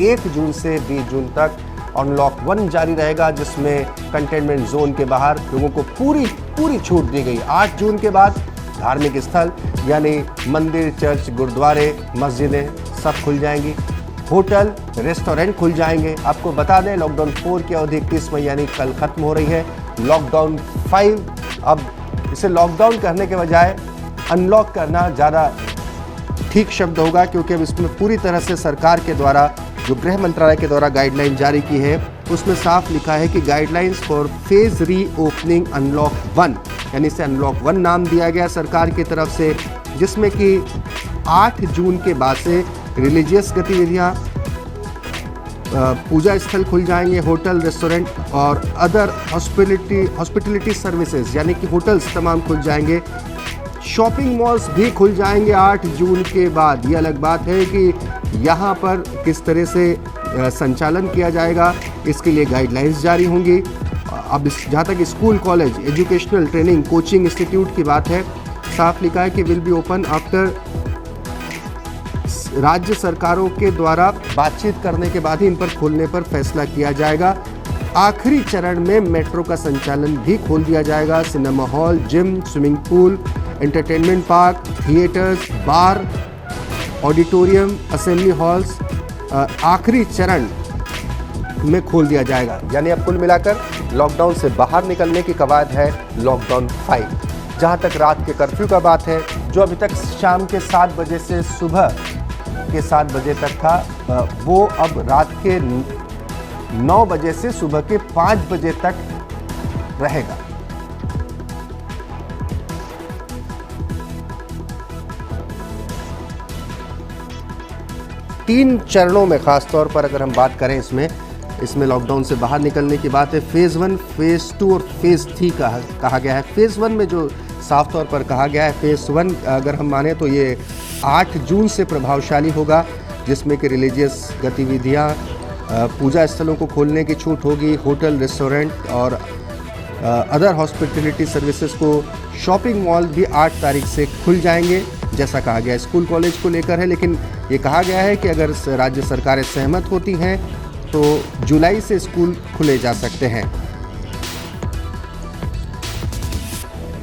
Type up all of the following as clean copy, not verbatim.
1 जून से 20 जून तक अनलॉक 1 जारी रहेगा, जिसमें कंटेनमेंट जोन के बाहर लोगों को पूरी छूट दी गई। 8 जून के बाद धार्मिक स्थल यानी मंदिर, चर्च, गुरुद्वारे, मस्जिदें सब खुल जाएंगी। होटल, रेस्टोरेंट खुल जाएंगे। आपको बता दें, लॉकडाउन 4 की अवधि 31 मई यानी कल खत्म हो रही है। लॉकडाउन 5, अब इसे लॉकडाउन करने के बजाय अनलॉक करना ज़्यादा ठीक शब्द होगा, क्योंकि अब इसमें पूरी तरह से सरकार के द्वारा, जो गृह मंत्रालय के द्वारा गाइडलाइन जारी की है, उसमें साफ लिखा है कि guidelines for phase reopening unlock 1, यानी इसे अनलॉक 1 नाम दिया गया सरकार की तरफ से, जिसमें कि 8 जून के बाद से रिलीजियस गतिविधियाँ, पूजा स्थल खुल जाएंगे, होटल, रेस्टोरेंट और अदर हॉस्पिटलिटी सर्विसेज यानी कि होटल्स तमाम खुल जाएंगे। शॉपिंग मॉल्स भी खुल जाएंगे 8 जून के बाद। ये अलग बात है कि यहाँ पर किस तरह से संचालन किया जाएगा, इसके लिए गाइडलाइंस जारी होंगी। अब जहाँ तक school, college, educational, training, coaching institute की बात है, साफ लिखा है कि विल बी ओपन आफ्टर, राज्य सरकारों के द्वारा बातचीत करने के बाद ही इन पर खोलने पर फैसला किया जाएगा। आखिरी चरण में मेट्रो का संचालन भी खोल दिया जाएगा। Cinema hall, gym, swimming pool, entertainment park, theatres, bar, auditorium, assembly halls आखिरी चरण में खोल दिया जाएगा। यानी अब कुल मिलाकर लॉकडाउन से बाहर निकलने की कवायद है लॉकडाउन 5। जहां तक रात के कर्फ्यू का बात है, जो अभी तक शाम के 7 बजे से सुबह के 7 बजे तक था, वो अब रात के 9 बजे से सुबह के 5 बजे तक रहेगा। तीन चरणों में, खास तौर पर अगर हम बात करें इसमें लॉकडाउन से बाहर निकलने की बात है। फेज़ 1, फेज़ 2 और फेज़ 3 कहा गया है। फेज़ 1 में जो साफ तौर पर कहा गया है, फेज़ 1 अगर हम माने तो ये 8 जून से प्रभावशाली होगा, जिसमें कि रिलीजियस गतिविधियाँ, पूजा स्थलों को खोलने की छूट होगी, होटल, रेस्टोरेंट और अदर हॉस्पिटलिटी सर्विसेज को, शॉपिंग मॉल भी 8 तारीख से खुल जाएंगे जैसा कहा गया है। स्कूल कॉलेज को लेकर है, लेकिन ये कहा गया है कि अगर राज्य सरकारें सहमत होती हैं तो जुलाई से स्कूल खुले जा सकते हैं।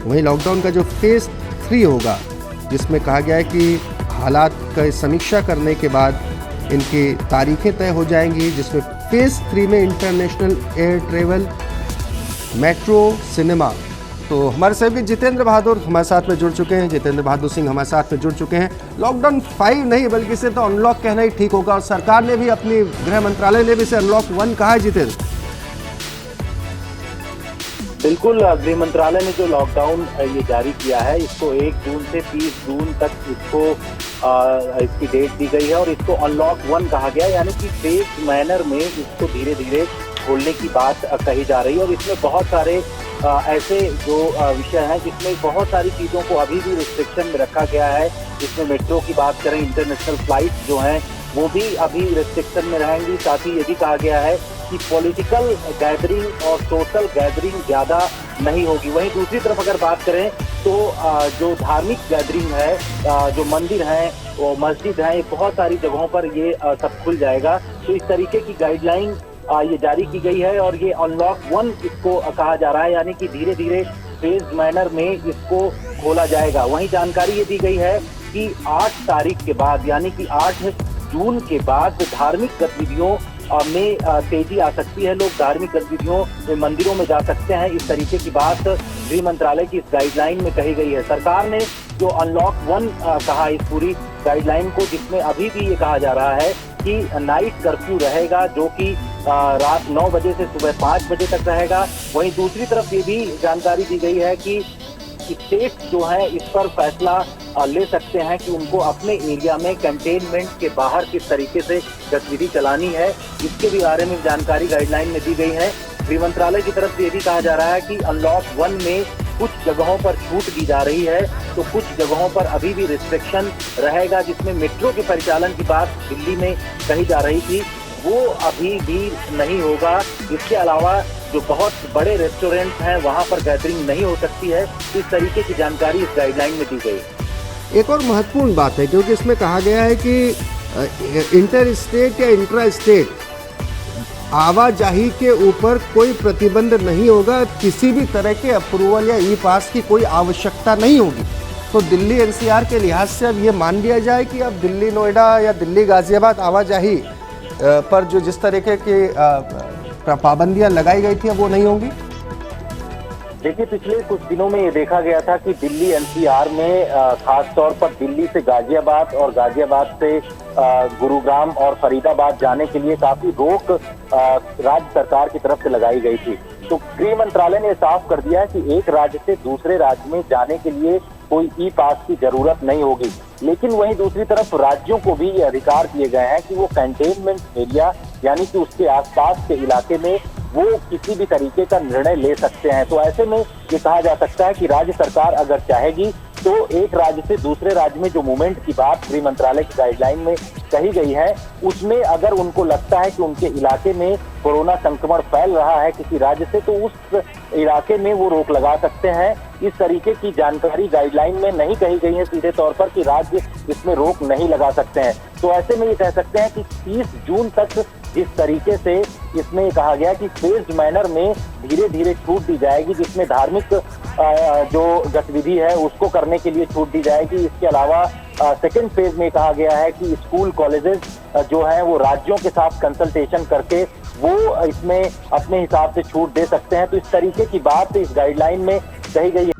वहीं लॉकडाउन का जो फेज़ 3 होगा, जिसमें कहा गया है कि हालात का समीक्षा करने के बाद इनकी तारीखें तय हो जाएंगी, जिसमें फेज़ 3 में international air travel, metro, cinema. तो हमारे सहयोगी जितेंद्र बहादुर हमारे साथ में जुड़ चुके हैं। जितेंद्र बहादुर सिंह हमारे साथ में जुड़ चुके हैं। लॉकडाउन 5 नहीं बल्कि इसे तो अनलॉक कहना ही ठीक होगा, और सरकार ने भी, अपनी गृह मंत्रालय ने भी इसे अनलॉक 1 कहा है। जितेंद्र, बिल्कुल, गृह मंत्रालय ने जो लॉकडाउन ये जारी किया है, इसको 1 जून से 30 जून तक इसकी डेट दी गई है और इसको अनलॉक 1 कहा गया, यानी कि फेज मैनर में इसको धीरे धीरे खोलने की बात कही जा रही है। और इसमें बहुत सारे ऐसे जो विषय हैं जिसमें बहुत सारी चीज़ों को अभी भी रिस्ट्रिक्शन में रखा गया है। जिसमें मेट्रो की बात करें, इंटरनेशनल फ्लाइट जो हैं वो भी अभी रिस्ट्रिक्शन में रहेंगी। साथ ही ये भी कहा गया है कि पॉलिटिकल गैदरिंग और सोशल गैदरिंग ज़्यादा नहीं होगी। वहीं दूसरी तरफ अगर बात करें तो जो धार्मिक गैदरिंग है, जो मंदिर हैं, वो मस्जिद हैं, बहुत सारी जगहों पर ये सब खुल जाएगा। तो इस तरीके की गाइडलाइन ये जारी की गई है और ये अनलॉक 1 इसको कहा जा रहा है, यानी कि धीरे धीरे फेज मैनर में इसको खोला जाएगा। वहीं जानकारी ये दी गई है कि 8 तारीख के बाद, यानी कि 8 जून के बाद धार्मिक गतिविधियों में तेजी आ सकती है। लोग धार्मिक गतिविधियों में मंदिरों में जा सकते हैं। इस तरीके की बात गृह मंत्रालय की इस गाइडलाइन में कही गई है। सरकार ने जो अनलॉक 1 कहा इस पूरी गाइडलाइन को, जिसमें अभी भी ये कहा जा रहा है कि नाइट कर्फ्यू रहेगा, जो कि रात 9 बजे से सुबह 5 बजे तक रहेगा। वहीं दूसरी तरफ ये भी जानकारी दी गई है कि स्टेट जो है इस पर फैसला ले सकते हैं कि उनको अपने एरिया में कंटेनमेंट के बाहर किस तरीके से गतिविधि चलानी है। इसके भी बारे में जानकारी गाइडलाइन में दी गई है। गृह मंत्रालय की तरफ से ये भी कहा जा रहा है कि अनलॉक 1 में कुछ जगहों पर छूट दी जा रही है, तो कुछ जगहों पर अभी भी रिस्ट्रिक्शन रहेगा। जिसमें मेट्रो के परिचालन की बात दिल्ली में कही जा रही थी, वो अभी भी नहीं होगा। इसके अलावा जो बहुत बड़े रेस्टोरेंट हैं वहां पर गैदरिंग नहीं हो सकती है। इस तरीके की जानकारी इस गाइडलाइन में दी गई। एक और महत्वपूर्ण बात है, क्योंकि इसमें कहा गया है कि इंटर स्टेट या इंट्रा स्टेट आवाजाही के ऊपर कोई प्रतिबंध नहीं होगा, किसी भी तरह के अप्रूवल या ई पास की कोई आवश्यकता नहीं होगी। तो दिल्ली एनसीआर के लिहाज से अब ये मान लिया जाए कि अब दिल्ली नोएडा या दिल्ली गाजियाबाद आवाजाही पर जो जिस तरीके की पाबंदियां लगाई गई थी अब वो नहीं होंगी। देखिए, पिछले कुछ दिनों में ये देखा गया था कि दिल्ली एनसीआर में खास तौर पर दिल्ली से गाजियाबाद और गाजियाबाद से गुरुग्राम और फरीदाबाद जाने के लिए काफी रोक राज्य सरकार की तरफ से लगाई गई थी। तो गृह मंत्रालय ने साफ कर दिया है कि एक राज्य से दूसरे राज्य में जाने के लिए कोई ई पास की जरूरत नहीं होगी। लेकिन वहीं दूसरी तरफ राज्यों को भी ये अधिकार दिए गए हैं कि वो कंटेनमेंट एरिया यानी कि उसके आसपास के इलाके में वो किसी भी तरीके का निर्णय ले सकते हैं। तो ऐसे में ये कहा जा सकता है कि राज्य सरकार अगर चाहेगी तो एक राज्य से दूसरे राज्य में जो मूवमेंट की बात गृह मंत्रालय की गाइडलाइन में कही गई है, उसमें अगर उनको लगता है कि उनके इलाके में कोरोना संक्रमण फैल रहा है किसी राज्य से, तो उस इलाके में वो रोक लगा सकते हैं। इस तरीके की जानकारी गाइडलाइन में नहीं कही गई है सीधे तौर पर कि राज्य इसमें रोक नहीं लगा सकते हैं। तो ऐसे में ये कह सकते हैं कि 30 जून तक जिस तरीके से इसमें कहा गया कि फेज्ड मैनर में धीरे धीरे छूट दी जाएगी, जिसमें धार्मिक जो गतिविधि है उसको करने के लिए छूट दी जाएगी। इसके अलावा सेकेंड फेज में कहा गया है कि स्कूल कॉलेजेस जो हैं वो राज्यों के साथ कंसल्टेशन करके वो इसमें अपने हिसाब से छूट दे सकते हैं। तो इस तरीके की बात इस गाइडलाइन में कही गई